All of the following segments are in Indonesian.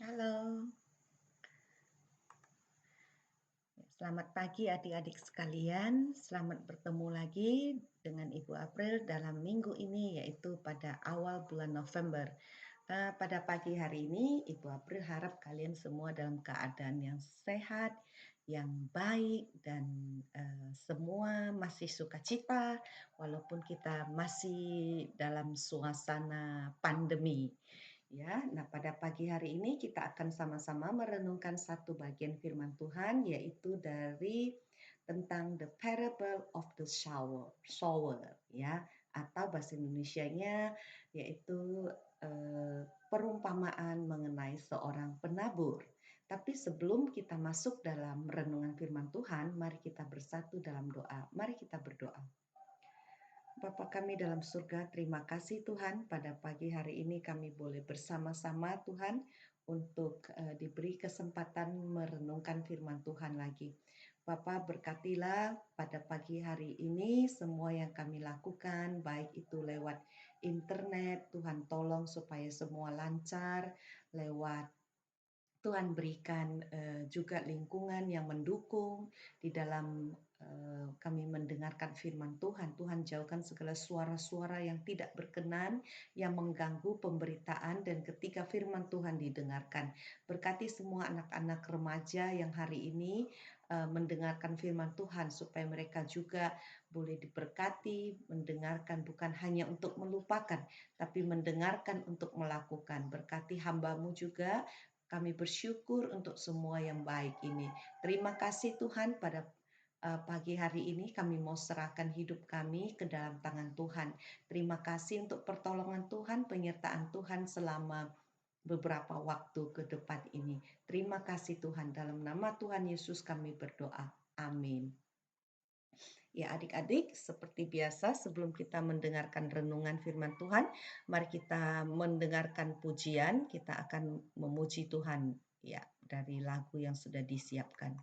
Halo, selamat pagi adik-adik sekalian. Selamat bertemu lagi dengan Ibu April dalam minggu ini, yaitu pada awal bulan November. Pada pagi hari ini, Ibu April harap kalian semua dalam keadaan yang sehat, yang baik, dan semua masih sukacita, walaupun kita masih dalam suasana pandemi. Ya, nah pada pagi hari ini kita akan sama-sama merenungkan satu bagian firman Tuhan, yaitu dari tentang the parable of the sower, ya, atau bahasa Indonesianya yaitu perumpamaan mengenai seorang penabur. Tapi sebelum kita masuk dalam renungan firman Tuhan, mari kita bersatu dalam doa. Mari kita berdoa. Bapa kami dalam surga, terima kasih Tuhan, pada pagi hari ini kami boleh bersama-sama Tuhan untuk diberi kesempatan merenungkan firman Tuhan lagi. Bapa berkatilah pada pagi hari ini semua yang kami lakukan, baik itu lewat internet, Tuhan tolong supaya semua lancar, lewat Tuhan berikan juga lingkungan yang mendukung di dalam kami mendengarkan firman Tuhan. Tuhan jauhkan segala suara-suara yang tidak berkenan, yang mengganggu pemberitaan, dan ketika firman Tuhan didengarkan. Berkati semua anak-anak remaja yang hari ini mendengarkan firman Tuhan, supaya mereka juga boleh diberkati, mendengarkan bukan hanya untuk melupakan, tapi mendengarkan untuk melakukan. Berkati hamba-Mu juga. Kami bersyukur untuk semua yang baik ini. Terima kasih Tuhan, pada pagi hari ini kami mau serahkan hidup kami ke dalam tangan Tuhan. Terima kasih untuk pertolongan Tuhan, penyertaan Tuhan selama beberapa waktu ke depan ini. Terima kasih Tuhan, dalam nama Tuhan Yesus kami berdoa. Amin. Ya adik-adik, seperti biasa sebelum kita mendengarkan renungan firman Tuhan, mari kita mendengarkan pujian. Kita akan memuji Tuhan ya dari lagu yang sudah disiapkan.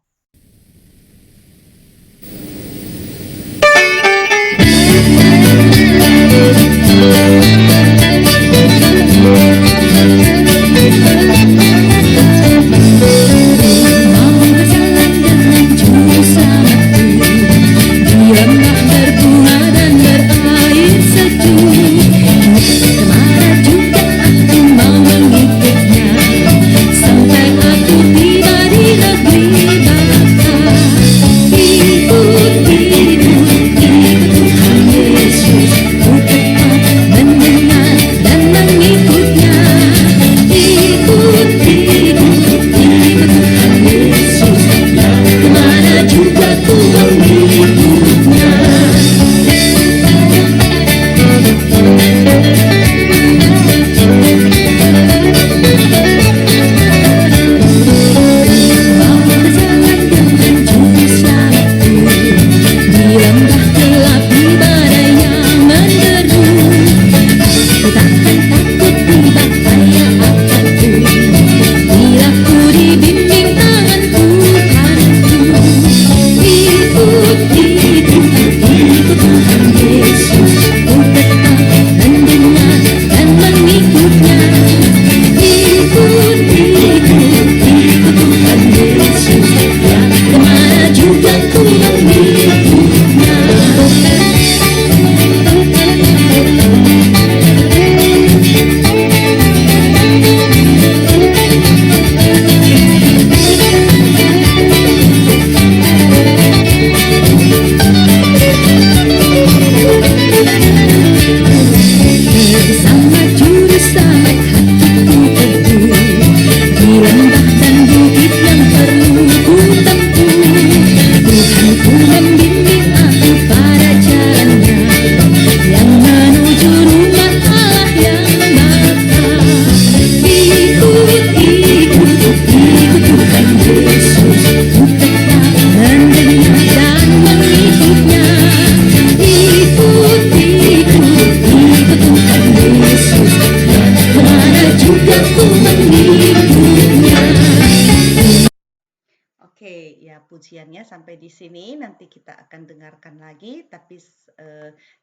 Pujiannya sampai di sini, nanti kita akan dengarkan lagi, tapi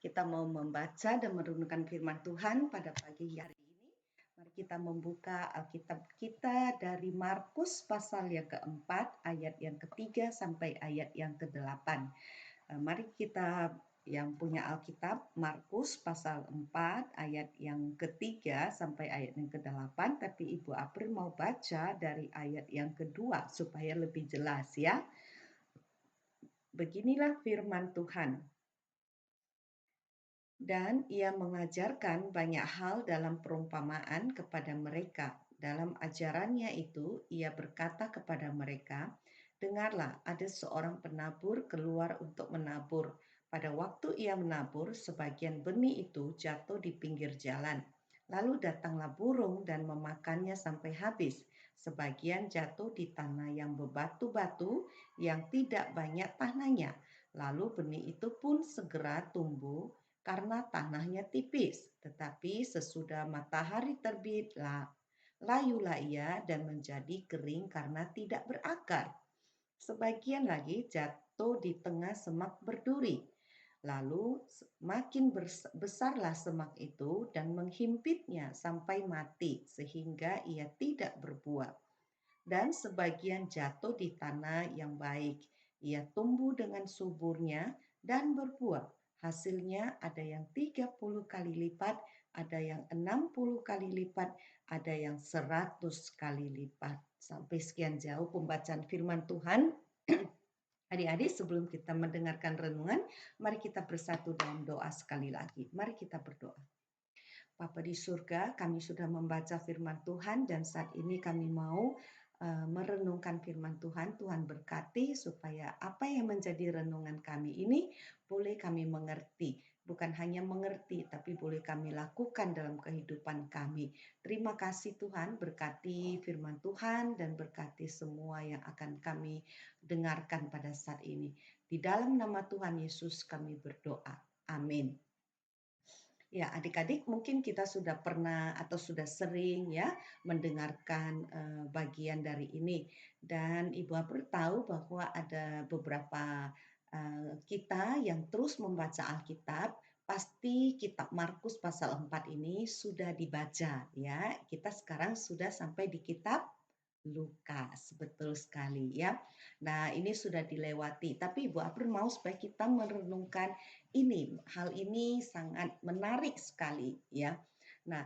kita mau membaca dan merenungkan firman Tuhan pada pagi hari ini. Mari kita membuka Alkitab kita dari Markus pasal yang keempat, ayat yang ketiga sampai ayat yang ke-8. Mari kita yang punya Alkitab, Markus pasal 4, ayat yang ketiga sampai ayat yang ke-8, tapi Ibu April mau baca dari ayat yang kedua supaya lebih jelas ya. Beginilah firman Tuhan. Dan ia mengajarkan banyak hal dalam perumpamaan kepada mereka. Dalam ajarannya itu, ia berkata kepada mereka, "Dengarlah, ada seorang penabur keluar untuk menabur. Pada waktu ia menabur, sebagian benih itu jatuh di pinggir jalan. Lalu datanglah burung dan memakannya sampai habis. Sebagian jatuh di tanah yang berbatu-batu, yang tidak banyak tanahnya. Lalu benih itu pun segera tumbuh karena tanahnya tipis, tetapi sesudah matahari terbit, layulah ia dan menjadi kering karena tidak berakar. Sebagian lagi jatuh di tengah semak berduri. Lalu makin besarlah semak itu dan menghimpitnya sampai mati sehingga ia tidak berbuah. Dan sebagian jatuh di tanah yang baik. Ia tumbuh dengan suburnya dan berbuah. Hasilnya ada yang 30 kali lipat, ada yang 60 kali lipat, ada yang 100 kali lipat. Sampai sekian jauh pembacaan firman Tuhan. Adik-adik, sebelum kita mendengarkan renungan, mari kita bersatu dalam doa sekali lagi. Mari kita berdoa. Bapa di surga, kami sudah membaca firman Tuhan dan saat ini kami mau merenungkan firman Tuhan. Tuhan berkati supaya apa yang menjadi renungan kami ini boleh kami mengerti. Bukan hanya mengerti, tapi boleh kami lakukan dalam kehidupan kami. Terima kasih Tuhan, berkati firman Tuhan dan berkati semua yang akan kami dengarkan pada saat ini. Di dalam nama Tuhan Yesus kami berdoa. Amin. Ya, adik-adik mungkin kita sudah pernah atau sudah sering ya mendengarkan bagian dari ini. Dan Ibu April tahu bahwa ada beberapa kita yang terus membaca Alkitab, pasti kitab Markus pasal 4 ini sudah dibaca ya. Kita sekarang sudah sampai di kitab Lukas, betul sekali ya. Nah, ini sudah dilewati, tapi Ibu April mau supaya kita merenungkan ini. Hal ini sangat menarik sekali ya. Nah,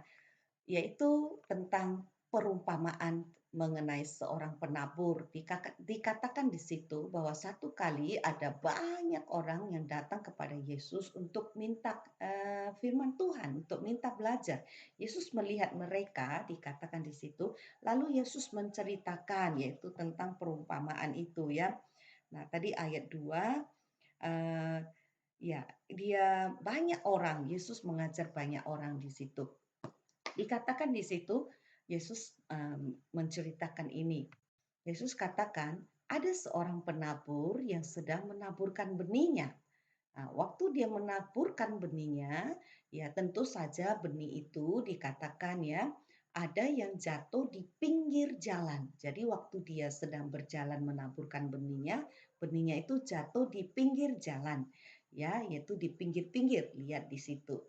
yaitu tentang perumpamaan mengenai seorang penabur. Dikatakan di situ bahwa satu kali ada banyak orang yang datang kepada Yesus untuk minta firman Tuhan, untuk minta belajar. Yesus melihat mereka, dikatakan di situ, lalu Yesus menceritakan yaitu tentang perumpamaan itu ya. Nah, tadi ayat 2 ya, dia banyak orang, Yesus mengajar banyak orang di situ. Dikatakan di situ, Yesus menceritakan ini. Yesus katakan, ada seorang penabur yang sedang menaburkan benihnya. Nah, waktu dia menaburkan benihnya, ya tentu saja benih itu dikatakan ya, ada yang jatuh di pinggir jalan. Jadi waktu dia sedang berjalan menaburkan benihnya itu jatuh di pinggir jalan. Ya, yaitu di pinggir-pinggir, lihat di situ.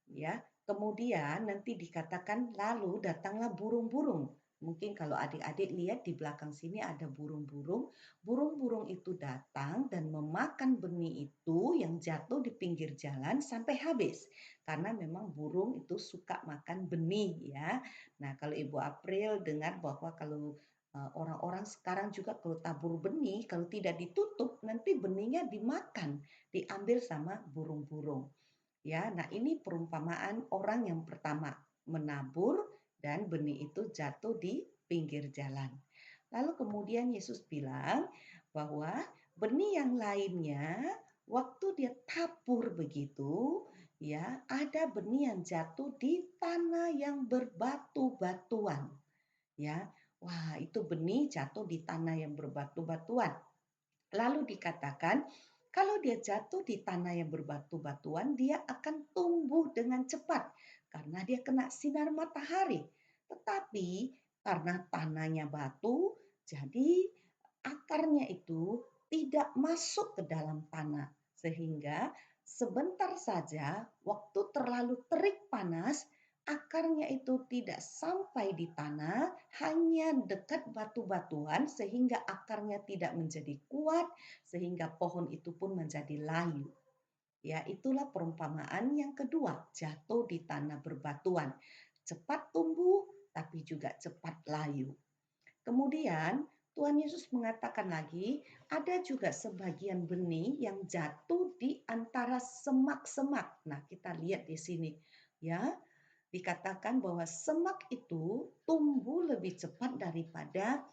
Ya, kemudian nanti dikatakan lalu datanglah burung-burung. Mungkin kalau adik-adik lihat di belakang sini ada burung-burung. Burung-burung itu datang dan memakan benih itu yang jatuh di pinggir jalan sampai habis. Karena memang burung itu suka makan benih ya. Nah, kalau Ibu April dengar bahwa kalau orang-orang sekarang juga kalau tabur benih, kalau tidak ditutup nanti benihnya dimakan, diambil sama burung-burung. Ya, nah ini perumpamaan orang yang pertama menabur dan benih itu jatuh di pinggir jalan. Lalu kemudian Yesus bilang bahwa benih yang lainnya waktu dia tabur begitu, ya, ada benih yang jatuh di tanah yang berbatu-batuan. Ya, wah itu benih jatuh di tanah yang berbatu-batuan. Lalu dikatakan, kalau dia jatuh di tanah yang berbatu-batuan, dia akan tumbuh dengan cepat karena dia kena sinar matahari. Tetapi karena tanahnya batu, jadi akarnya itu tidak masuk ke dalam tanah. Sehingga sebentar saja waktu terlalu terik panas, akarnya itu tidak sampai di tanah, hanya dekat batu-batuan sehingga akarnya tidak menjadi kuat, sehingga pohon itu pun menjadi layu. Ya, itulah perumpamaan yang kedua, jatuh di tanah berbatuan. Cepat tumbuh, tapi juga cepat layu. Kemudian Tuhan Yesus mengatakan lagi, ada juga sebagian benih yang jatuh di antara semak-semak. Nah, kita lihat di sini, ya. Dikatakan bahwa semak itu tumbuh lebih cepat daripada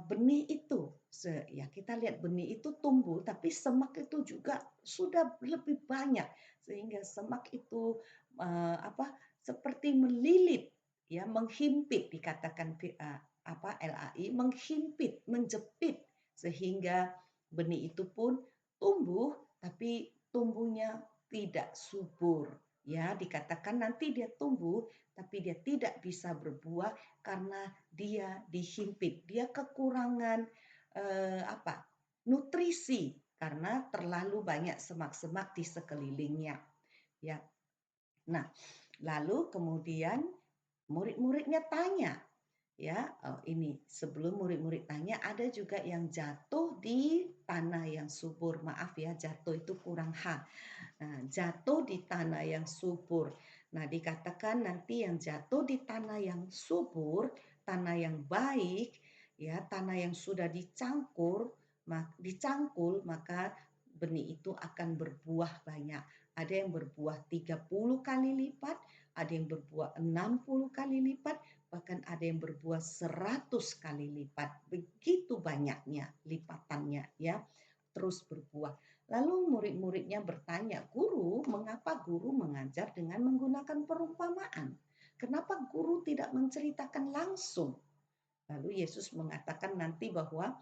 benih itu. Ya, kita lihat benih itu tumbuh, tapi semak itu juga sudah lebih banyak sehingga semak itu seperti melilit, ya, menghimpit, dikatakan LAI, menghimpit, menjepit sehingga benih itu pun tumbuh, tapi tumbuhnya tidak subur. Ya, dikatakan nanti dia tumbuh, tapi dia tidak bisa berbuah karena dia dihimpit, dia kekurangan nutrisi karena terlalu banyak semak-semak di sekelilingnya. Ya. Nah, lalu kemudian murid-muridnya tanya, ya, ini sebelum murid-murid tanya, ada juga yang jatuh di tanah yang subur. Maaf ya, jatuh itu kurang H. Nah, jatuh di tanah yang subur. Nah, dikatakan nanti yang jatuh di tanah yang subur, tanah yang baik, ya, tanah yang sudah dicangkul, maka benih itu akan berbuah banyak. Ada yang berbuah 30 kali lipat, ada yang berbuah 60 kali lipat, bahkan ada yang berbuah 100 kali lipat. Begitu banyaknya lipatannya, ya, terus berbuah. Lalu murid-muridnya bertanya, "Guru, mengapa guru mengajar dengan menggunakan perumpamaan? Kenapa guru tidak menceritakan langsung?" Lalu Yesus mengatakan nanti bahwa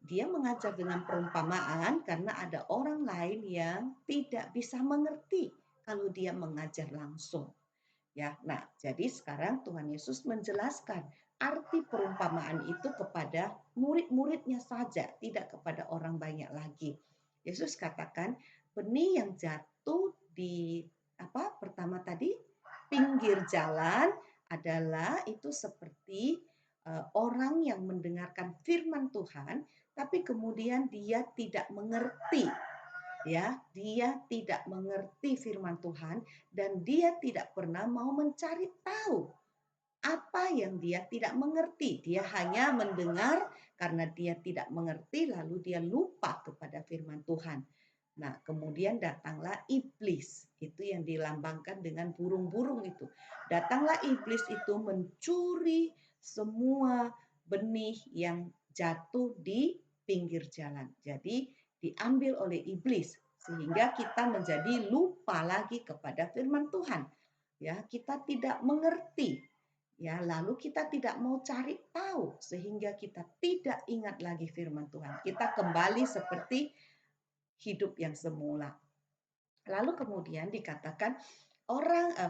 dia mengajar dengan perumpamaan karena ada orang lain yang tidak bisa mengerti kalau dia mengajar langsung. Ya, nah, jadi sekarang Tuhan Yesus menjelaskan arti perumpamaan itu kepada murid-muridnya saja, tidak kepada orang banyak lagi. Yesus katakan, benih yang jatuh di pertama tadi pinggir jalan adalah itu seperti orang yang mendengarkan firman Tuhan, tapi kemudian dia tidak mengerti. Ya, dia tidak mengerti firman Tuhan dan dia tidak pernah mau mencari tahu apa yang dia tidak mengerti. Dia hanya mendengar karena dia tidak mengerti lalu dia lupa kepada firman Tuhan. Nah, kemudian datanglah iblis. Itu yang dilambangkan dengan burung-burung itu. Datanglah iblis itu mencuri semua benih yang jatuh di pinggir jalan. Jadi diambil oleh iblis sehingga kita menjadi lupa lagi kepada firman Tuhan. Ya, kita tidak mengerti. Ya, lalu kita tidak mau cari tahu sehingga kita tidak ingat lagi firman Tuhan. Kita kembali seperti hidup yang semula. Lalu kemudian dikatakan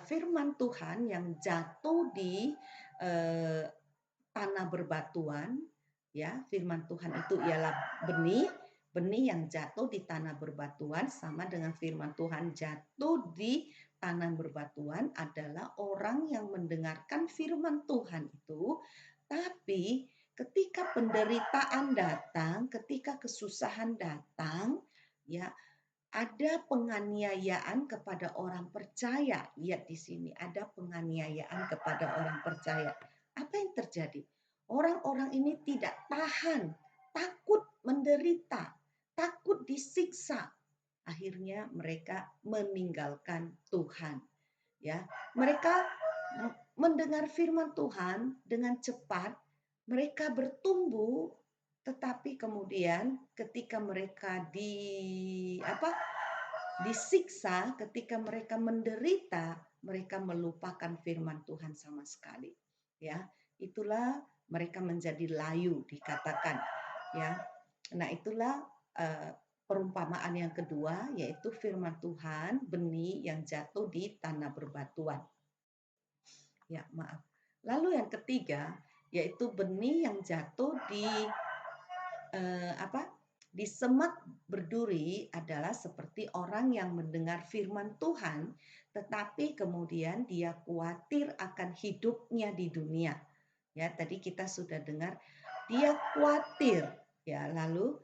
firman Tuhan yang jatuh di tanah berbatuan, ya, firman Tuhan itu ialah benih, benih yang jatuh di tanah berbatuan sama dengan firman Tuhan jatuh di tanah berbatuan adalah orang yang mendengarkan firman Tuhan itu, tapi ketika penderitaan datang, ketika kesusahan datang, ya, ada penganiayaan kepada orang percaya. Lihat di sini, ada penganiayaan kepada orang percaya. Apa yang terjadi? Orang-orang ini tidak tahan, takut menderita, takut disiksa. Akhirnya mereka meninggalkan Tuhan. Ya, mereka mendengar firman Tuhan dengan cepat, mereka bertumbuh, tetapi kemudian ketika mereka disiksa, ketika mereka menderita, mereka melupakan firman Tuhan sama sekali. Ya, itulah mereka menjadi layu dikatakan. Ya, nah itulah perumpamaan yang kedua, yaitu firman Tuhan, benih yang jatuh di tanah berbatuan. Ya, maaf. Lalu yang ketiga, yaitu benih yang jatuh di Di semak berduri adalah seperti orang yang mendengar firman Tuhan, tetapi kemudian dia khawatir akan hidupnya di dunia. Ya, tadi kita sudah dengar dia khawatir, ya, lalu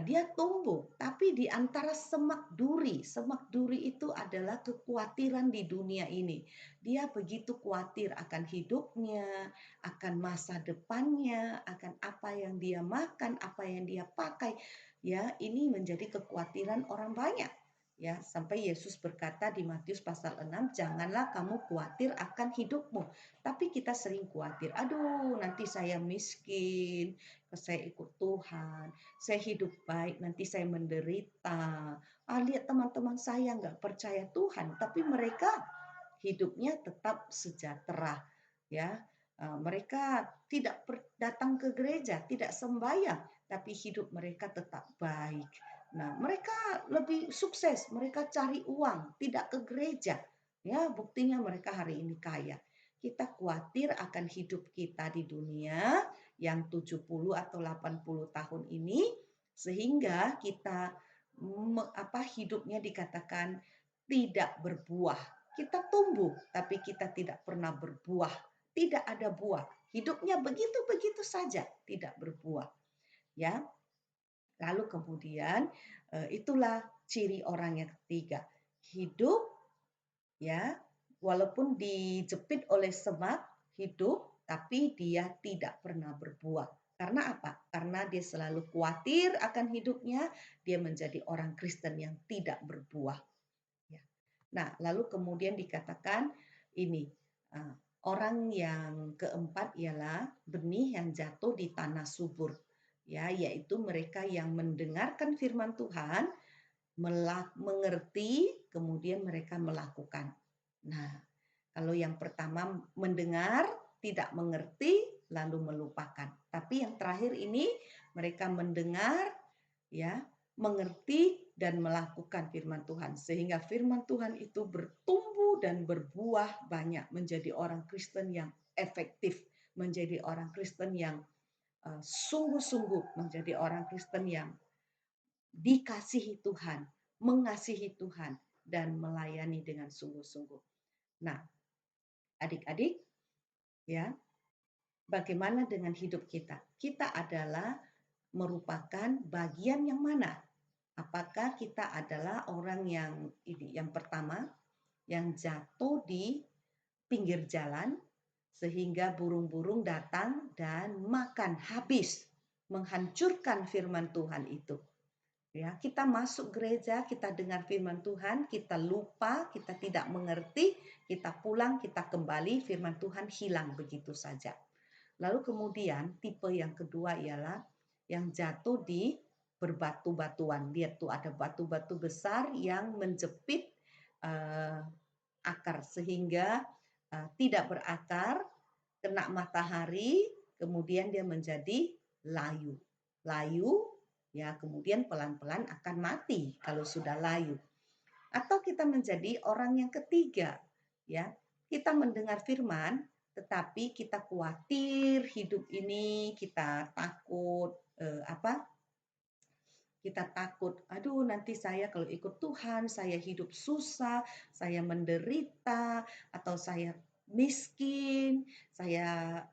dia tumbuh, tapi di antara semak duri. Semak duri itu adalah kekhawatiran di dunia ini. Dia begitu khawatir akan hidupnya, akan masa depannya, akan apa yang dia makan, apa yang dia pakai. Ya, ini menjadi kekhawatiran orang banyak. Ya, sampai Yesus berkata di Matius pasal 6, janganlah kamu khawatir akan hidupmu. Tapi kita sering khawatir, aduh nanti saya miskin, saya ikut Tuhan, saya hidup baik, nanti saya menderita. Lihat teman-teman saya nggak percaya Tuhan, tapi mereka hidupnya tetap sejahtera. Ya, mereka tidak datang ke gereja, tidak sembahyang, tapi hidup mereka tetap baik. Nah, mereka lebih sukses, mereka cari uang, tidak ke gereja. Ya, buktinya mereka hari ini kaya. Kita khawatir akan hidup kita di dunia yang 70 atau 80 tahun ini, sehingga kita hidupnya dikatakan tidak berbuah. Kita tumbuh, tapi kita tidak pernah berbuah. Tidak ada buah. Hidupnya begitu-begitu saja, tidak berbuah. Ya, lalu kemudian itulah ciri orang yang ketiga. Hidup, ya, walaupun dijepit oleh semak, hidup, tapi dia tidak pernah berbuah. Karena apa? Karena dia selalu khawatir akan hidupnya, dia menjadi orang Kristen yang tidak berbuah. Ya. Nah, lalu kemudian dikatakan ini, orang yang keempat ialah benih yang jatuh di tanah subur. Ya, yaitu mereka yang mendengarkan firman Tuhan, mengerti, kemudian mereka melakukan. Nah, kalau yang pertama mendengar, tidak mengerti, lalu melupakan. Tapi yang terakhir ini mereka mendengar, ya, mengerti dan melakukan firman Tuhan, sehingga firman Tuhan itu bertumbuh dan berbuah banyak, menjadi orang Kristen yang efektif, menjadi orang Kristen yang sungguh-sungguh, menjadi orang Kristen yang dikasihi Tuhan, mengasihi Tuhan, dan melayani dengan sungguh-sungguh. Nah, adik-adik, ya, bagaimana dengan hidup kita? Kita adalah merupakan bagian yang mana? Apakah kita adalah orang yang pertama yang jatuh di pinggir jalan sehingga burung-burung datang dan makan habis, menghancurkan firman Tuhan itu? Ya, kita masuk gereja, kita dengar firman Tuhan, kita lupa, kita tidak mengerti, kita pulang, kita kembali, firman Tuhan hilang begitu saja. Lalu kemudian tipe yang kedua ialah yang jatuh di berbatu-batuan. Lihat tuh ada batu-batu besar yang menjepit akar sehingga tidak berakar, kena matahari, kemudian dia menjadi layu. Layu, ya, kemudian pelan-pelan akan mati kalau sudah layu. Atau kita menjadi orang yang ketiga, ya. Kita mendengar firman, tetapi kita khawatir hidup ini, kita takut kita takut, aduh nanti saya kalau ikut Tuhan, saya hidup susah, saya menderita, atau saya miskin, saya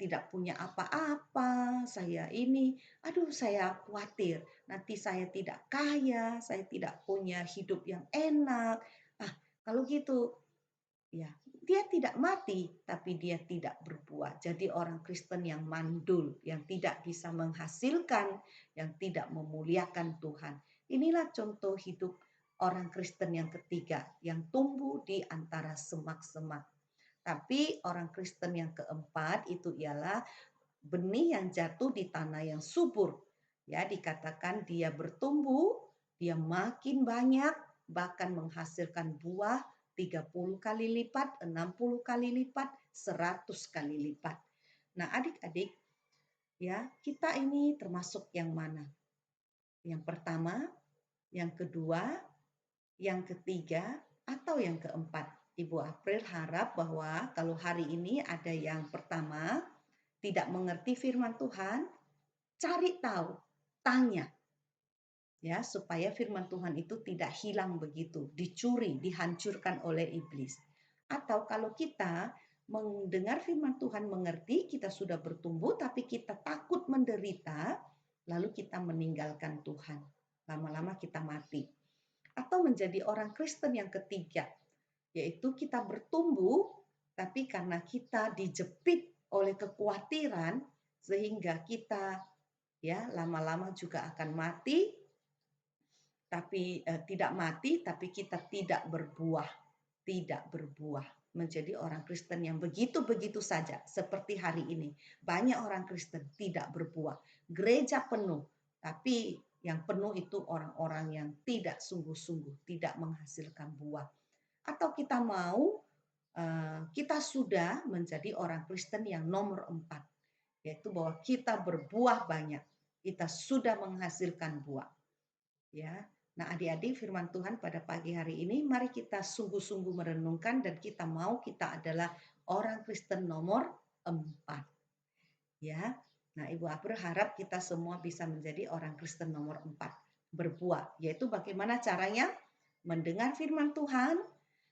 tidak punya apa-apa, saya ini, aduh saya khawatir, nanti saya tidak kaya, saya tidak punya hidup yang enak. Kalau gitu, ya, dia tidak mati, tapi dia tidak berbuah. Jadi orang Kristen yang mandul, yang tidak bisa menghasilkan, yang tidak memuliakan Tuhan. Inilah contoh hidup orang Kristen yang ketiga, yang tumbuh di antara semak-semak. Tapi orang Kristen yang keempat itu ialah benih yang jatuh di tanah yang subur. Ya, dikatakan dia bertumbuh, dia makin banyak, bahkan menghasilkan buah 30 kali lipat, 60 kali lipat, 100 kali lipat. Nah, adik-adik, ya, kita ini termasuk yang mana? Yang pertama, yang kedua, yang ketiga, atau yang keempat? Ibu April harap bahwa kalau hari ini ada yang pertama, tidak mengerti firman Tuhan, cari tahu, tanya. ya, supaya firman Tuhan itu tidak hilang begitu, dicuri, dihancurkan oleh iblis. Atau kalau kita mendengar firman Tuhan, mengerti, kita sudah bertumbuh tapi kita takut menderita, lalu kita meninggalkan Tuhan. Lama-lama kita mati. Atau menjadi orang Kristen yang ketiga, yaitu kita bertumbuh tapi karena kita dijepit oleh kekhawatiran sehingga kita ya lama-lama juga akan mati, tapi tidak mati, tapi kita tidak berbuah, menjadi orang Kristen yang begitu-begitu saja. Seperti hari ini, banyak orang Kristen tidak berbuah, gereja penuh, tapi yang penuh itu orang-orang yang tidak sungguh-sungguh, tidak menghasilkan buah. Atau kita mau, kita sudah menjadi orang Kristen yang nomor 4, yaitu bahwa kita berbuah banyak, kita sudah menghasilkan buah. Ya, nah adik-adik, firman Tuhan pada pagi hari ini, mari kita sungguh-sungguh merenungkan dan kita mau kita adalah orang Kristen nomor 4. Ya, nah Ibu April harap kita semua bisa menjadi orang Kristen nomor 4, berbuah, yaitu bagaimana caranya? Mendengar firman Tuhan,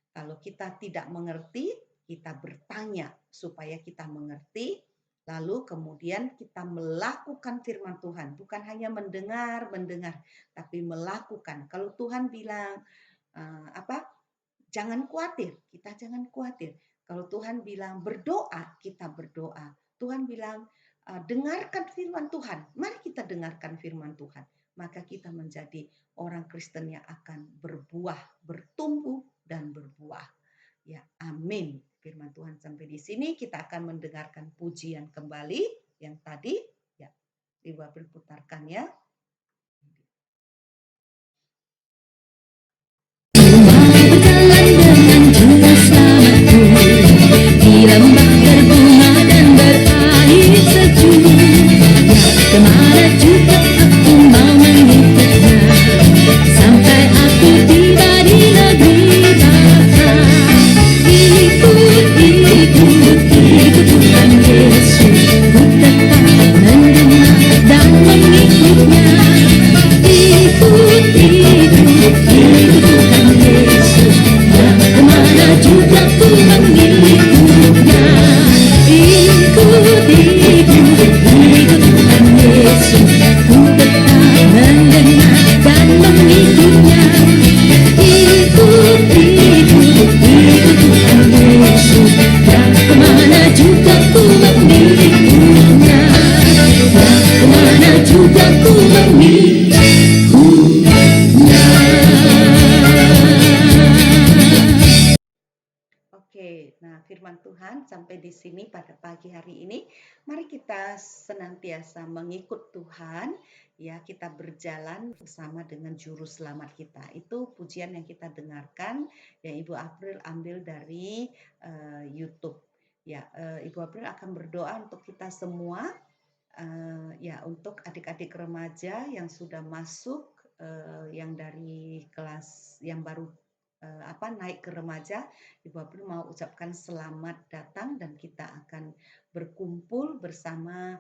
kalau kita tidak mengerti, kita bertanya supaya kita mengerti. Lalu kemudian kita melakukan firman Tuhan, bukan hanya mendengar, tapi melakukan. Kalau Tuhan bilang jangan khawatir, kita jangan khawatir. Kalau Tuhan bilang berdoa, kita berdoa. Tuhan bilang dengarkan firman Tuhan, mari kita dengarkan firman Tuhan. Maka kita menjadi orang Kristen yang akan berbuah, bertumbuh dan berbuah. Ya, amin. Firman Tuhan sampai di sini, kita akan mendengarkan pujian kembali yang tadi. Ya, Ibu April putarkan ya. Di lembah berbunga dan berair sejuk, kemana juga aku mau mengikutnya, sampai aku tiba di negeri Bapa. Ikut Tuhan Yesus, ku tetap mendengar dan mengikutnya. Ikut Tuhan Yesus, kemana juga ku mengikutnya. Ikut Tuhan Yesus, ku tetap mendengar dan mengikutnya. Ikut Tuhan Yesus, kemana juga ku mengikutnya. Kemana juga ku mengikutnya. Oke, nah firman Tuhan sampai di sini pada pagi hari ini. Mari kita senantiasa mengikut Tuhan, ya kita berjalan bersama dengan juru selamat kita. Itu pujian yang kita dengarkan yang Ibu April ambil dari YouTube. Ya, Ibu April akan berdoa untuk kita semua, ya untuk adik-adik remaja yang sudah masuk, yang dari kelas yang baru naik ke remaja. Ibu April mau ucapkan selamat datang dan kita akan berkumpul bersama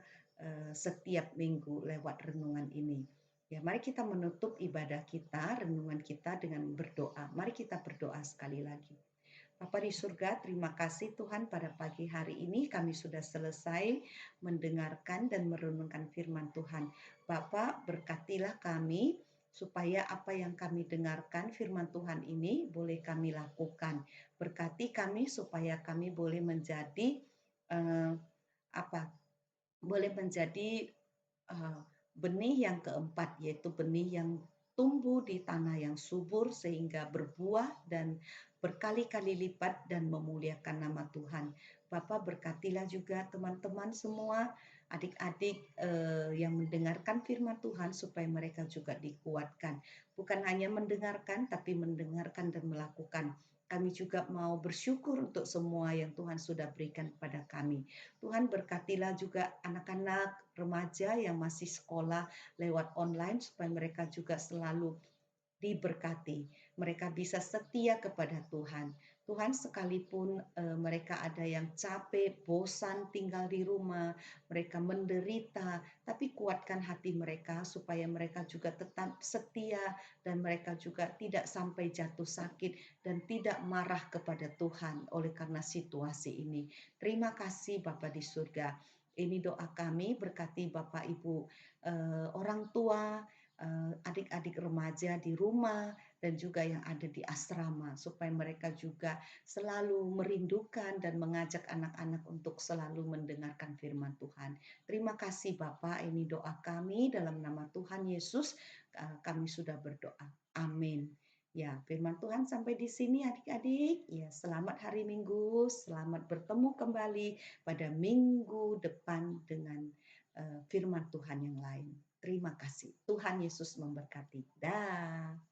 setiap minggu lewat renungan ini. Ya, mari kita menutup ibadah kita, renungan kita dengan berdoa. Mari kita berdoa sekali lagi. Bapa di surga, terima kasih Tuhan pada pagi hari ini kami sudah selesai mendengarkan dan merenungkan firman Tuhan. Bapa, berkatilah kami supaya apa yang kami dengarkan firman Tuhan ini boleh kami lakukan. Berkati kami supaya kami boleh menjadi boleh menjadi benih yang keempat, yaitu benih yang tumbuh di tanah yang subur sehingga berbuah dan berkali-kali lipat dan memuliakan nama Tuhan. Bapak berkatilah juga teman-teman semua, adik-adik yang mendengarkan firman Tuhan supaya mereka juga dikuatkan. Bukan hanya mendengarkan, tapi mendengarkan dan melakukan. Kami juga mau bersyukur untuk semua yang Tuhan sudah berikan kepada kami. Tuhan berkatilah juga anak-anak remaja yang masih sekolah lewat online supaya mereka juga selalu diberkati. Mereka bisa setia kepada Tuhan. Tuhan, sekalipun mereka ada yang capek, bosan tinggal di rumah, mereka menderita, tapi kuatkan hati mereka supaya mereka juga tetap setia dan mereka juga tidak sampai jatuh sakit dan tidak marah kepada Tuhan oleh karena situasi ini. Terima kasih Bapa di surga. Ini doa kami, berkati Bapak Ibu orang tua, adik-adik remaja di rumah, dan juga yang ada di asrama, supaya mereka juga selalu merindukan dan mengajak anak-anak untuk selalu mendengarkan firman Tuhan. Terima kasih Bapak, ini doa kami dalam nama Tuhan Yesus, kami sudah berdoa. Amin. Ya, firman Tuhan sampai di sini adik-adik. Ya, selamat hari Minggu, selamat bertemu kembali pada minggu depan dengan firman Tuhan yang lain. Terima kasih. Tuhan Yesus memberkati. Dah.